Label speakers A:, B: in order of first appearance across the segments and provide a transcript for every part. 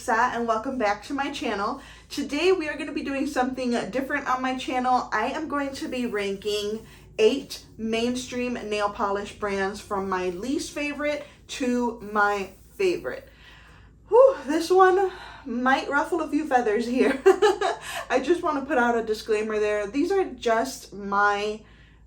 A: Janixa and welcome back to my channel. Today we are going to be doing something different on my channel. I am going to be ranking 8 mainstream nail polish brands from my least favorite to my favorite. Whew, this one might ruffle a few feathers here. I just want to put out a disclaimer there. These are just my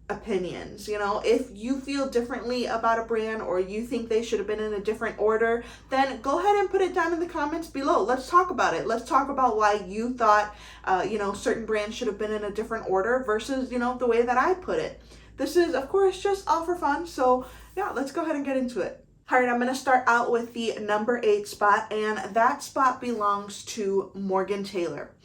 A: opinions. You know, if you feel differently about a brand or you think they should have been in a different order, then go ahead and put it down in the comments below. Let's talk about it. Let's talk about why you thought certain brands should have been in a different order versus the way that I put it. This is of course just all for fun, so yeah, let's go ahead and get into it. All right, I'm going to start out with the number 8 spot, and that spot belongs to Morgan Taylor.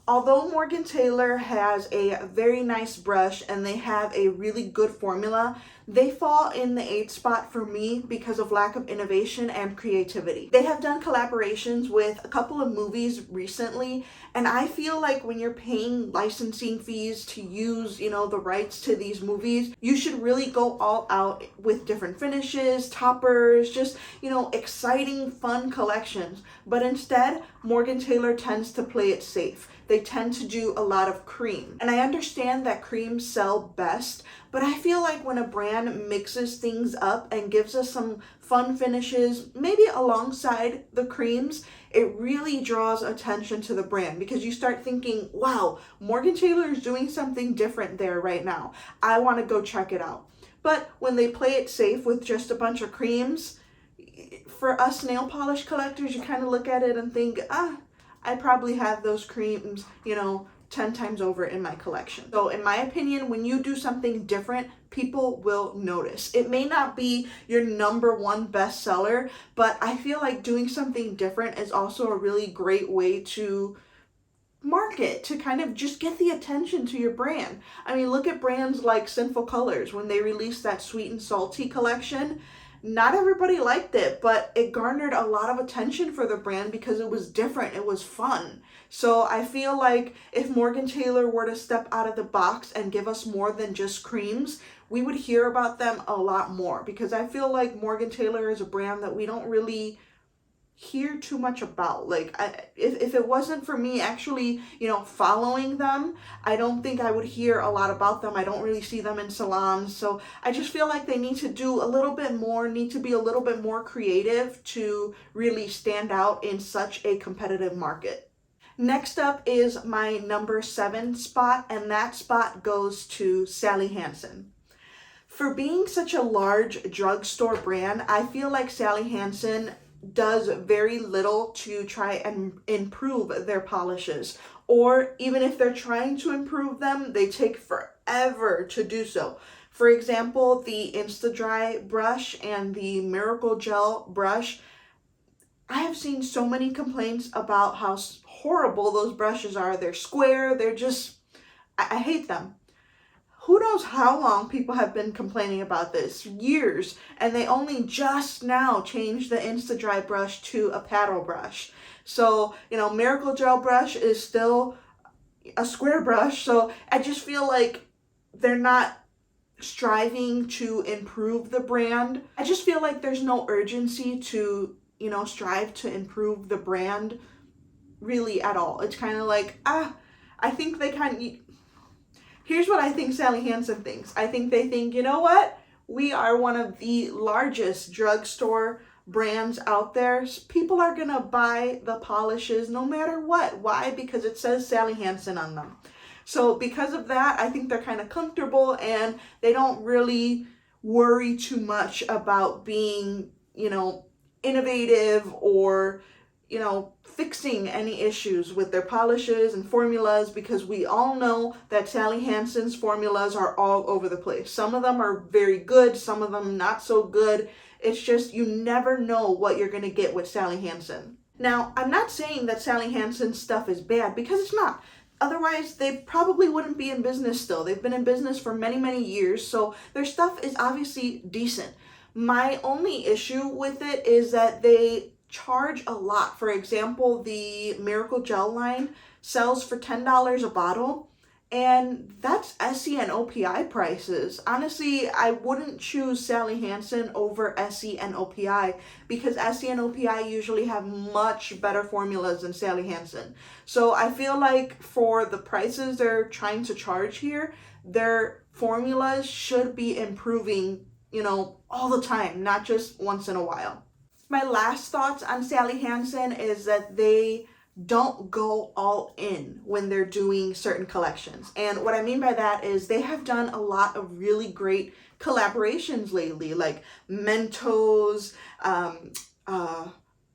A: Although Morgan Taylor has a very nice brush and they have a really good formula, they fall in the 8th spot for me because of lack of innovation and creativity. They have done collaborations with a couple of movies recently, and I feel like when you're paying licensing fees to use, the rights to these movies, you should really go all out with different finishes, toppers, just, exciting, fun collections. But instead, Morgan Taylor tends to play it safe. They tend to do a lot of cream. And I understand that creams sell best, but I feel like when a brand mixes things up and gives us some fun finishes, maybe alongside the creams, it really draws attention to the brand because you start thinking, wow, Morgan Taylor is doing something different there right now. I want to go check it out. But when they play it safe with just a bunch of creams, for us nail polish collectors, you kind of look at it and think, I probably have those creams, 10 times over in my collection. So in my opinion, when you do something different, people will notice. It may not be your number 1 bestseller, but I feel like doing something different is also a really great way to market, to kind of just get the attention to your brand. I mean, look at brands like Sinful Colors. When they released that sweet and salty collection, not everybody liked it, but it garnered a lot of attention for the brand because it was different, it was fun. So I feel like if Morgan Taylor were to step out of the box and give us more than just creams, we would hear about them a lot more, because I feel like Morgan Taylor is a brand that we don't really hear too much about. Like, if it wasn't for me actually following them, I don't think I would hear a lot about them. I don't really see them in salons, so I just feel like they need to do a little bit more, need to be a little bit more creative to really stand out in such a competitive market. Next up is my number 7 spot, and that spot goes to Sally Hansen. For being such a large drugstore brand, I feel like Sally Hansen does very little to try and improve their polishes, or even if they're trying to improve them, they take forever to do so. For example, the Insta-Dry brush and the Miracle Gel brush, I have seen so many complaints about how horrible those brushes are. They're square, they're just, I hate them. Who knows how long people have been complaining about this? Years. And they only just now changed the Insta-Dry brush to a paddle brush. So, Miracle Gel brush is still a square brush. So I just feel like they're not striving to improve the brand. I just feel like there's no urgency to, strive to improve the brand really at all. It's kind of like, I think they kind of... Here's what I think Sally Hansen thinks. I think they think, you know what? We are one of the largest drugstore brands out there. People are going to buy the polishes no matter what. Why? Because it says Sally Hansen on them. So because of that, I think they're kind of comfortable and they don't really worry too much about being, innovative or fixing any issues with their polishes and formulas, because we all know that Sally Hansen's formulas are all over the place. Some of them are very good, some of them not so good. It's just, you never know what you're going to get with Sally Hansen. Now, I'm not saying that Sally Hansen's stuff is bad, because it's not. Otherwise, they probably wouldn't be in business still. They've been in business for many, many years, so their stuff is obviously decent. My only issue with it is that they charge a lot. For example, the Miracle Gel line sells for $10 a bottle, And that's Essie and OPI prices. Honestly, I wouldn't choose Sally Hansen over Essie and OPI because Essie and OPI usually have much better formulas than Sally Hansen. So I feel like for the prices they're trying to charge here, their formulas should be improving, all the time, not just once in a while. My last thoughts on Sally Hansen is that they don't go all in when they're doing certain collections. And what I mean by that is they have done a lot of really great collaborations lately, like Mentos,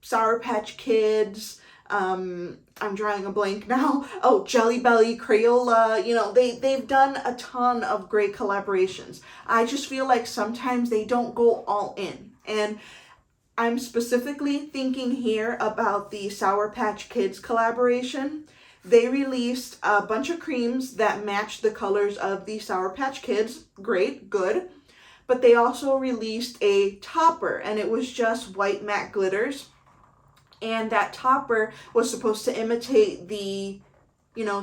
A: Sour Patch Kids, I'm drawing a blank now. Oh, Jelly Belly, Crayola, they've done a ton of great collaborations. I just feel like sometimes they don't go all in. And I'm specifically thinking here about the Sour Patch Kids collaboration. They released a bunch of creams that matched the colors of the Sour Patch Kids. Great, good. But they also released a topper, and it was just white matte glitters. And that topper was supposed to imitate the,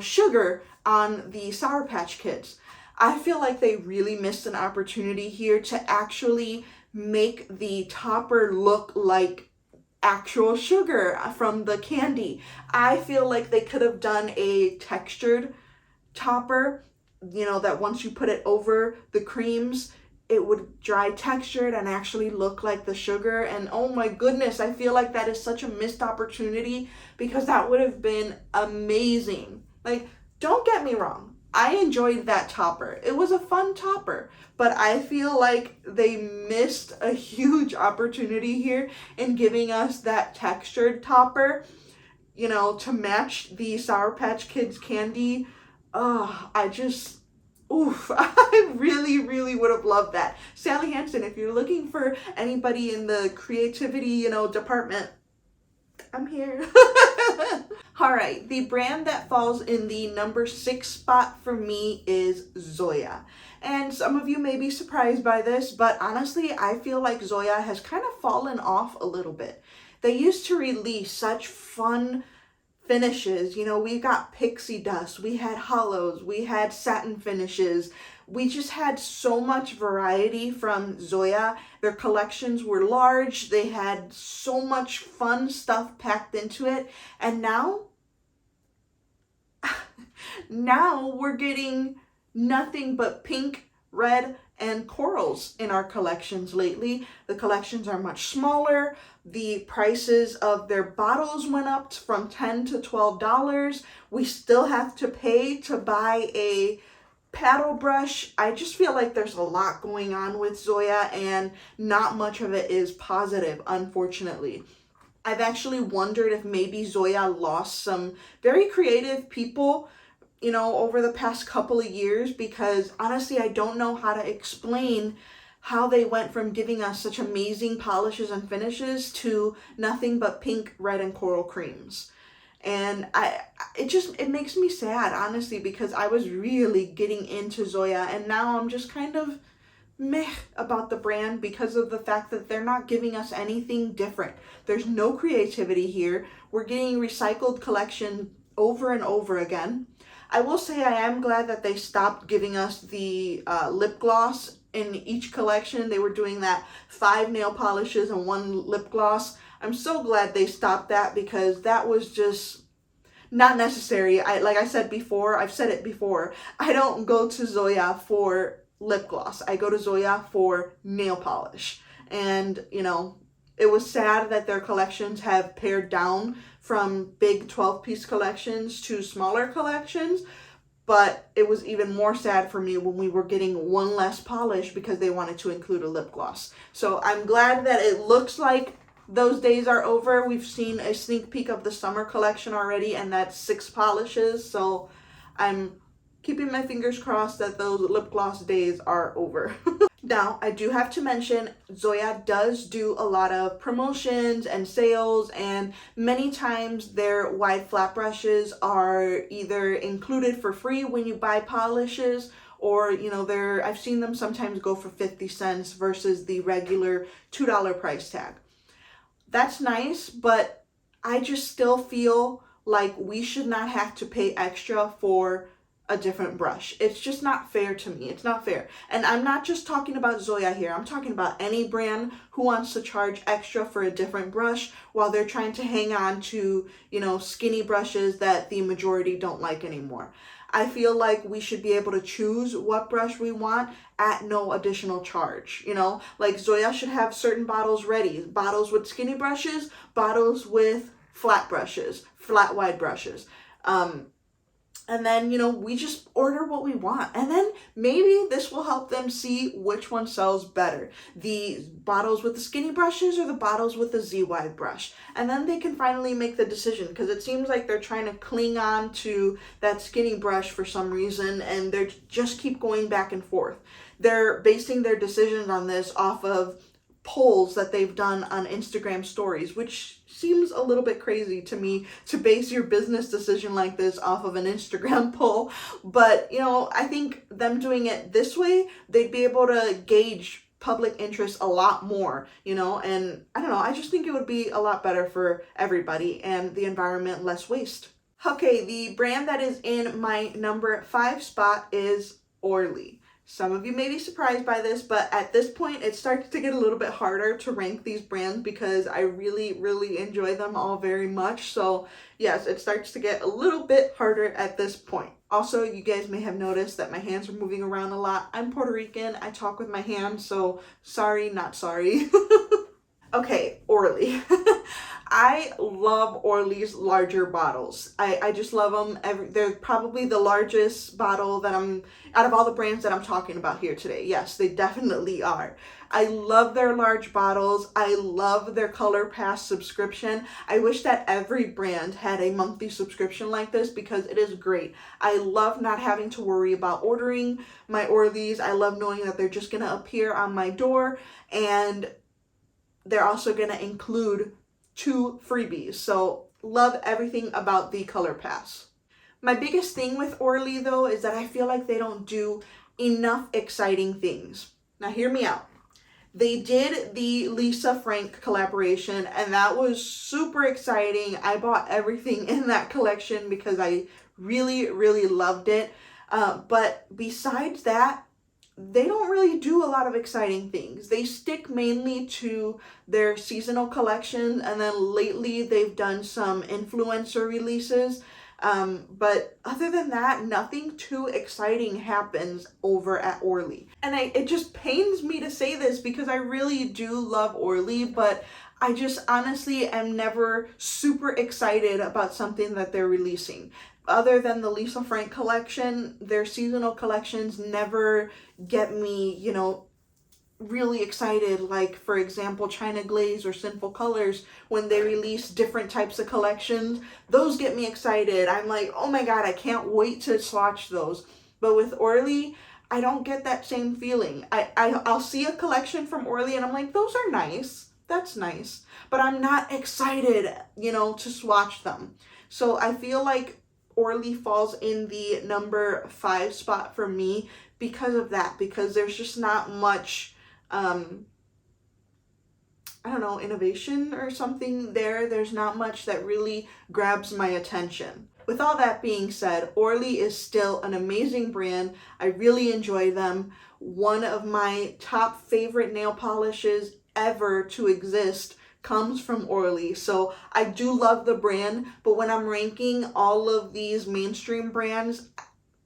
A: sugar on the Sour Patch Kids. I feel like they really missed an opportunity here to actually make the topper look like actual sugar from the candy. I feel like they could have done a textured topper, that once you put it over the creams, it would dry textured and actually look like the sugar. And oh my goodness, I feel like that is such a missed opportunity because that would have been amazing. Like, don't get me wrong, I enjoyed that topper. It was a fun topper, but I feel like they missed a huge opportunity here in giving us that textured topper, to match the Sour Patch Kids candy. I really, really would have loved that. Sally Hansen, if you're looking for anybody in the creativity, department, I'm here. All right, the brand that falls in the number 6 spot for me is Zoya. And some of you may be surprised by this, but honestly, I feel like Zoya has kind of fallen off a little bit. They used to release such fun finishes. We got pixie dust, we had hollows, we had satin finishes. We just had so much variety from Zoya. Their collections were large. They had so much fun stuff packed into it. And now we're getting nothing but pink, red, and corals in our collections lately. The collections are much smaller. The prices of their bottles went up from $10 to $12. We still have to pay to buy a paddle brush. I just feel like there's a lot going on with Zoya and not much of it is positive, unfortunately. I've actually wondered if maybe Zoya lost some very creative people, over the past couple of years, because honestly, I don't know how to explain how they went from giving us such amazing polishes and finishes to nothing but pink, red, and coral creams. And it makes me sad, honestly, because I was really getting into Zoya, and now I'm just kind of meh about the brand because of the fact that they're not giving us anything different. There's no creativity here. We're getting recycled collection over and over again. I will say I am glad that they stopped giving us the lip gloss in each collection. They were doing that 5 nail polishes and 1 lip gloss. I'm so glad they stopped that because that was just not necessary. I've said it before, I don't go to Zoya for lip gloss. I go to Zoya for nail polish. And, it was sad that their collections have pared down from big 12-piece collections to smaller collections. But it was even more sad for me when we were getting 1 less polish because they wanted to include a lip gloss. So I'm glad that it looks like those days are over. We've seen a sneak peek of the summer collection already, and that's 6 polishes. So I'm keeping my fingers crossed that those lip gloss days are over. Now, I do have to mention, Zoya does do a lot of promotions and sales, and many times their wide flat brushes are either included for free when you buy polishes, or, I've seen them sometimes go for 50 cents versus the regular $2 price tag. That's nice, but I just still feel like we should not have to pay extra for a different brush. It's just not fair to me. It's not fair. And I'm not just talking about Zoya here. I'm talking about any brand who wants to charge extra for a different brush while they're trying to hang on to, you know, skinny brushes that the majority don't like anymore. I feel like we should be able to choose what brush we want at no additional charge. You know, like Zoya should have certain bottles ready. Bottles with skinny brushes, bottles with flat brushes, flat wide brushes. And then, you know, we just order what we want. And then maybe this will help them see which one sells better. The bottles with the skinny brushes or the bottles with the Z-wide brush. And then they can finally make the decision, because it seems like they're trying to cling on to that skinny brush for some reason, and they just keep going back and forth. They're basing their decisions on this off of polls that they've done on Instagram stories, which seems a little bit crazy to me to base your business decision like this off of an Instagram poll. But, you know, I think them doing it this way, they'd be able to gauge public interest a lot more, you know, and I don't know, I just think it would be a lot better for everybody and the environment, less waste. Okay, the brand that is in my number 5 spot is Orly. Some of you may be surprised by this, but at this point, it starts to get a little bit harder to rank these brands because I really, really enjoy them all very much. So yes, it starts to get a little bit harder at this point. Also, you guys may have noticed that my hands are moving around a lot. I'm Puerto Rican. I talk with my hands, so sorry, not sorry. Okay, Orly. I love Orly's larger bottles. I just love them. They're probably the largest bottle that out of all the brands that I'm talking about here today. Yes, they definitely are. I love their large bottles. I love their Color Pass subscription. I wish that every brand had a monthly subscription like this because it is great. I love not having to worry about ordering my Orlys. I love knowing that they're just going to appear on my door, and they're also going to include 2 freebies. So love everything about the Color Pass. My biggest thing with Orly though is that I feel like they don't do enough exciting things. Now hear me out. They did the Lisa Frank collaboration, and that was super exciting. I bought everything in that collection because I really, really loved it. But besides that, they don't really do a lot of exciting things. They stick mainly to their seasonal collections, and then lately they've done some influencer releases. But other than that, nothing too exciting happens over at Orly. And it just pains me to say this because I really do love Orly, but I just honestly am never super excited about something that they're releasing. Other than the Lisa Frank collection, their seasonal collections never get me, you know, really excited. Like, for example, China Glaze or Sinful Colors, when they release different types of collections, those get me excited. I'm like, oh my god, I can't wait to swatch those. But with Orly, I don't get that same feeling. I'll see a collection from Orly and I'm like, those are nice. That's nice. But I'm not excited, you know, to swatch them. So I feel like Orly falls in the number 5 spot for me because of that, because there's just not much, I don't know, innovation or something there. There's not much that really grabs my attention. With all that being said, Orly is still an amazing brand. I really enjoy them. One of my top favorite nail polishes ever to exist comes from Orly. So I do love the brand, but when I'm ranking all of these mainstream brands,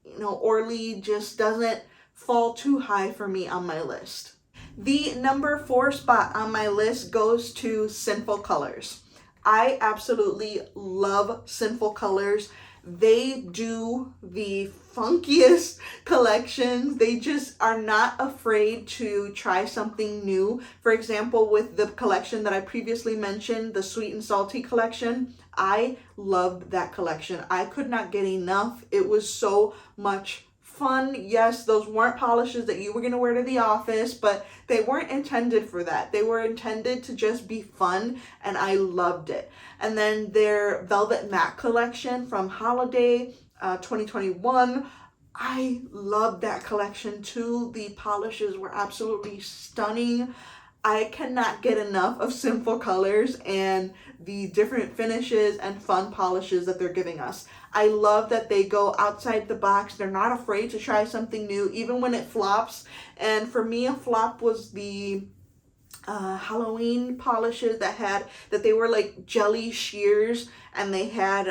A: you know, Orly just doesn't fall too high for me on my list. The number 4 spot on my list goes to Sinful Colors. I absolutely love Sinful Colors. They do the funkiest collections. They just are not afraid to try something new. For example, with the collection that I previously mentioned, the Sweet and Salty collection, I loved that collection. I could not get enough. It was so much fun. Yes, those weren't polishes that you were going to wear to the office, but they weren't intended for that. They were intended to just be fun, and I loved it. And then their Velvet Matte collection from Holiday 2021, I loved that collection too. The polishes were absolutely stunning. I cannot get enough of Sinful Colors and the different finishes and fun polishes that they're giving us. I love that they go outside the box. They're not afraid to try something new, even when it flops. And for me, a flop was the Halloween polishes that they were like jelly shears, and they had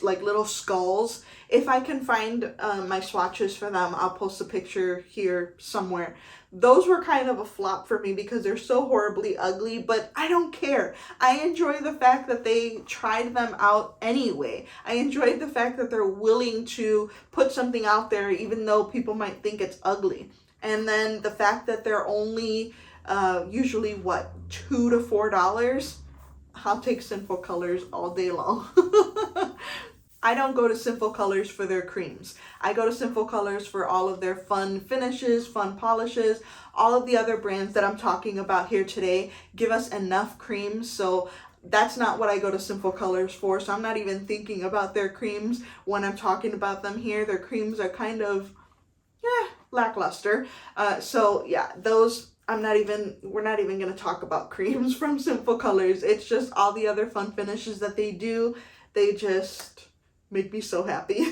A: like little skulls. If I can find my swatches for them, I'll post a picture here somewhere. Those were kind of a flop for me because they're so horribly ugly, but I don't care. I enjoy the fact that they tried them out anyway. I enjoyed the fact that they're willing to put something out there even though people might think it's ugly. And then the fact that they're only usually what, $2 to $4. I'll take Sinful Colors all day long. I don't go to Sinful Colors for their creams. I go to Sinful Colors for all of their fun finishes, fun polishes. All of the other brands that I'm talking about here today give us enough creams, so that's not what I go to Sinful Colors for. So I'm not even thinking about their creams when I'm talking about them here. Their creams are kind of, lackluster. So yeah, those, we're not even going to talk about creams from Sinful Colors. It's just all the other fun finishes that they do. They just make me so happy.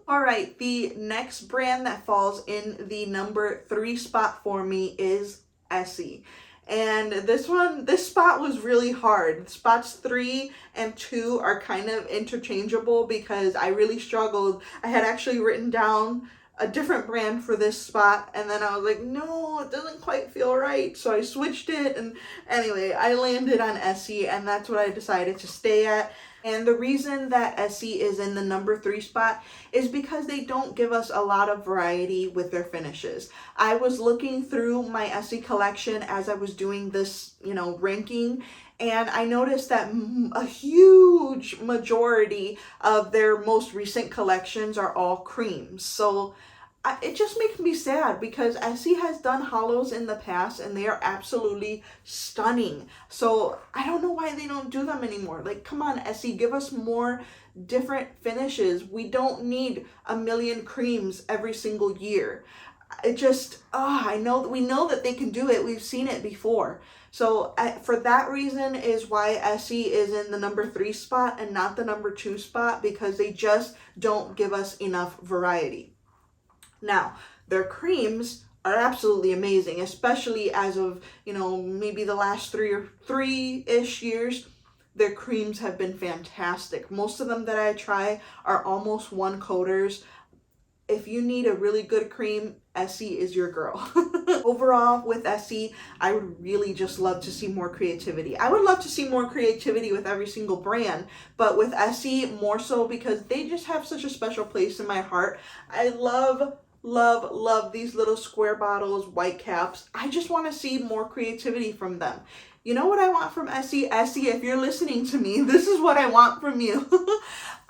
A: All right, the next brand that falls in the number 3 spot for me is Essie. And this spot was really hard. Spots 3 and 2 are kind of interchangeable because I really struggled. I had actually written down a different brand for this spot, and then I was like, no, it doesn't quite feel right, so I switched it. And anyway, I landed on Essie, and that's what I decided to stay at. And the reason that Essie is in the number 3 spot is because they don't give us a lot of variety with their finishes. I was looking through my Essie collection as I was doing this, ranking, and I noticed that a huge majority of their most recent collections are all creams. So it just makes me sad because Essie has done hollows in the past and they are absolutely stunning. So I don't know why they don't do them anymore. Like, come on, Essie, give us more different finishes. We don't need a million creams every single year. It just, we know that they can do it. We've seen it before. So for that reason is why Essie is in the number 3 spot and not the number 2 spot, because they just don't give us enough variety. Now, their creams are absolutely amazing, especially as of, maybe the last 3-ish years. Their creams have been fantastic. Most of them that I try are almost 1-coaters. If you need a really good cream, Essie is your girl. Overall, with Essie, I would really just love to see more creativity. I would love to see more creativity with every single brand, but with Essie, more so because they just have such a special place in my heart. I love these little square bottles, white caps. I just want to see more creativity from them. You know what I want from Essie? Essie, if you're listening to me, this is what I want from you.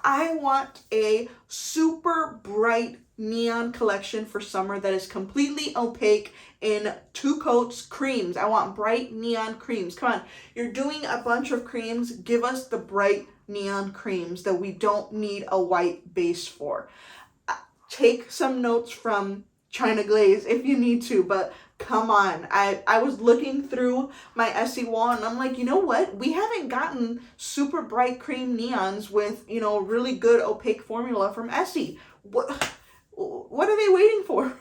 A: I want a super bright neon collection for summer that is completely opaque in 2 coats creams. I want bright neon creams. Come on, you're doing a bunch of creams. Give us the bright neon creams that we don't need a white base for. Take some notes from China Glaze if you need to, but come on. I was looking through my Essie wall and I'm like, you know what? We haven't gotten super bright cream neons with, really good opaque formula from Essie. What are they waiting for?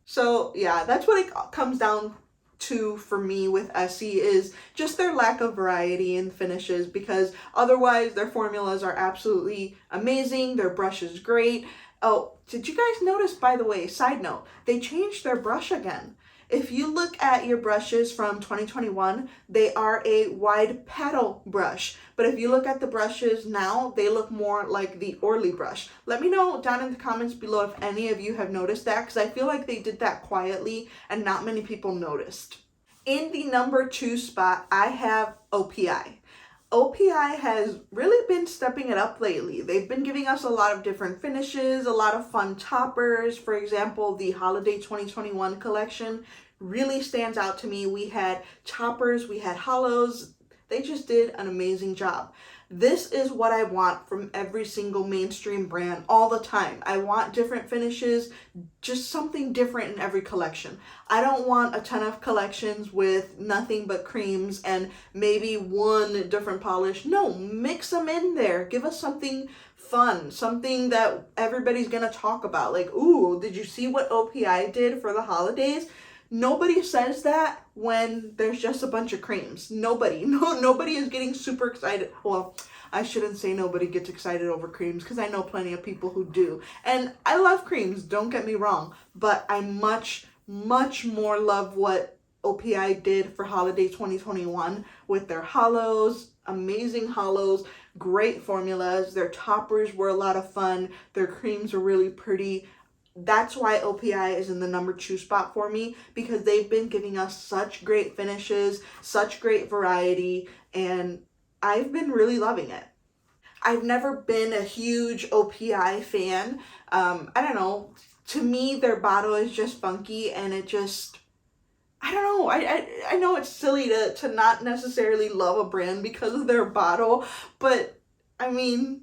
A: So yeah, that's what it comes down to for me with Essie, is just their lack of variety in finishes, because otherwise their formulas are absolutely amazing. Their brush is great. Oh, did you guys notice, by the way, side note, they changed their brush again. If you look at your brushes from 2021, they are a wide paddle brush. But if you look at the brushes now, they look more like the Orly brush. Let me know down in the comments below if any of you have noticed that, because I feel like they did that quietly and not many people noticed. In the number 2 spot, I have OPI. OPI has really been stepping it up lately. They've been giving us a lot of different finishes, a lot of fun toppers. For example, the Holiday 2021 collection really stands out to me. We had toppers, we had hollows. They just did an amazing job. This is what I want from every single mainstream brand all the time. I want different finishes, just something different in every collection. I don't want a ton of collections with nothing but creams and maybe one different polish. No, mix them in there. Give us something fun, something that everybody's gonna talk about. Like, ooh, did you see what OPI did for the holidays? Nobody says that when there's just a bunch of creams. Nobody is getting super excited. Well, I shouldn't say nobody gets excited over creams because I know plenty of people who do. And I love creams, don't get me wrong, but I much more love what OPI did for holiday 2021 with their hollows, amazing hollows, great formulas. Their toppers were a lot of fun. Their creams are really pretty. That's why OPI is in the number 2 spot for me, because they've been giving us such great finishes, such great variety, and I've been really loving it. I've never been a huge OPI fan. I don't know. To me, their bottle is just funky, and it just, I don't know. I know it's silly to not necessarily love a brand because of their bottle, but I mean,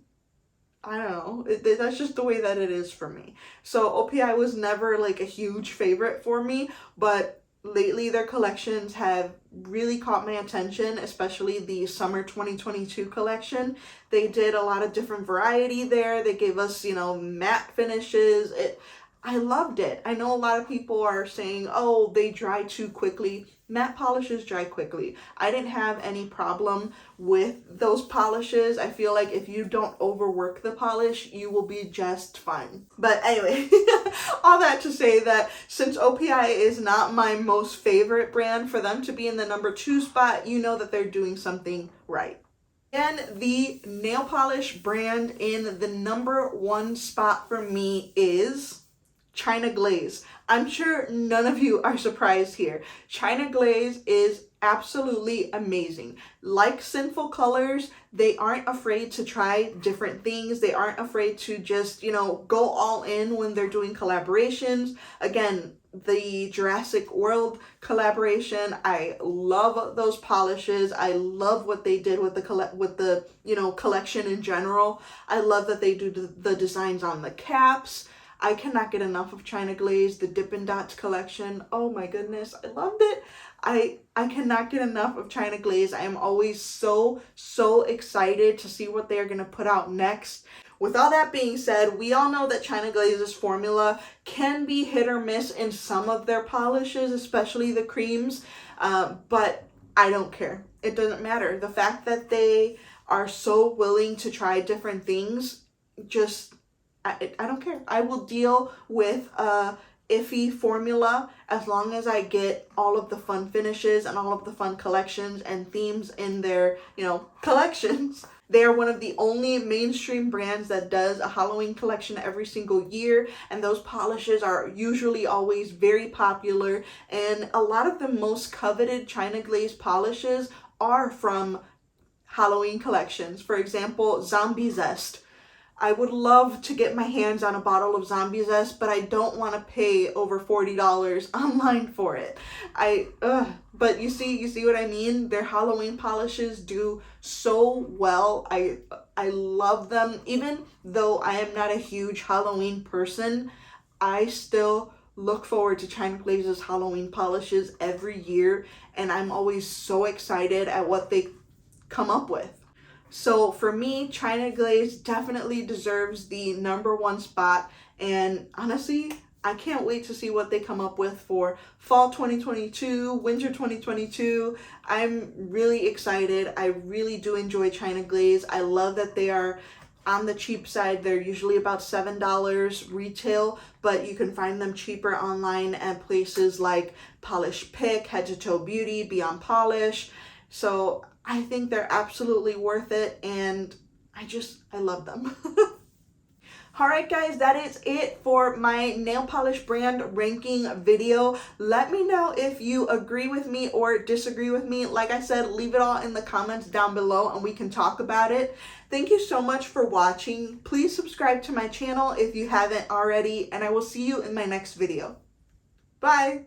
A: I don't know. That's just the way that it is for me. So OPI was never like a huge favorite for me, but lately their collections have really caught my attention, especially the summer 2022 collection. They did a lot of different variety there. They gave us, matte finishes. I loved it. I know a lot of people are saying, oh, they dry too quickly. Matte polishes dry quickly. I didn't have any problem with those polishes. I feel like if you don't overwork the polish, you will be just fine. But anyway, all that to say that since OPI is not my most favorite brand, for them to be in the number 2 spot, you know that they're doing something right. And the nail polish brand in the number 1 spot for me is China Glaze. I'm sure none of you are surprised here. China Glaze is absolutely amazing. Like Sinful Colors, they aren't afraid to try different things. They aren't afraid to just, go all in when they're doing collaborations. Again, the Jurassic World collaboration, I love those polishes. I love what they did with the collection in general. I love that they do the designs on the caps. I cannot get enough of China Glaze, the Dippin' Dots collection. Oh my goodness, I loved it. I cannot get enough of China Glaze. I am always so excited to see what they are going to put out next. With all that being said, we all know that China Glaze's formula can be hit or miss in some of their polishes, especially the creams, but I don't care. It doesn't matter. The fact that they are so willing to try different things, I don't care. I will deal with a iffy formula as long as I get all of the fun finishes and all of the fun collections and themes in their, collections. They are one of the only mainstream brands that does a Halloween collection every single year, and those polishes are usually always very popular, and a lot of the most coveted China Glaze polishes are from Halloween collections. For example, Zombie Zest. I would love to get my hands on a bottle of Zombie Zest, but I don't want to pay over $40 online for it. But you see what I mean? Their Halloween polishes do so well. I love them. Even though I am not a huge Halloween person, I still look forward to China Glaze's Halloween polishes every year, and I'm always so excited at what they come up with. So for me, China Glaze definitely deserves the number 1 spot, and honestly, I can't wait to see what they come up with for fall 2022, winter 2022. I'm really excited. I really do enjoy China Glaze. I love that they are on the cheap side. They're usually about $7 retail, but you can find them cheaper online at places like Polish Pick, Head to Toe Beauty, Beyond Polish. So I think they're absolutely worth it, and I love them. Alright guys, that is it for my nail polish brand ranking video. Let me know if you agree with me or disagree with me. Like I said, leave it all in the comments down below and we can talk about it. Thank you so much for watching. Please subscribe to my channel if you haven't already, and I will see you in my next video. Bye!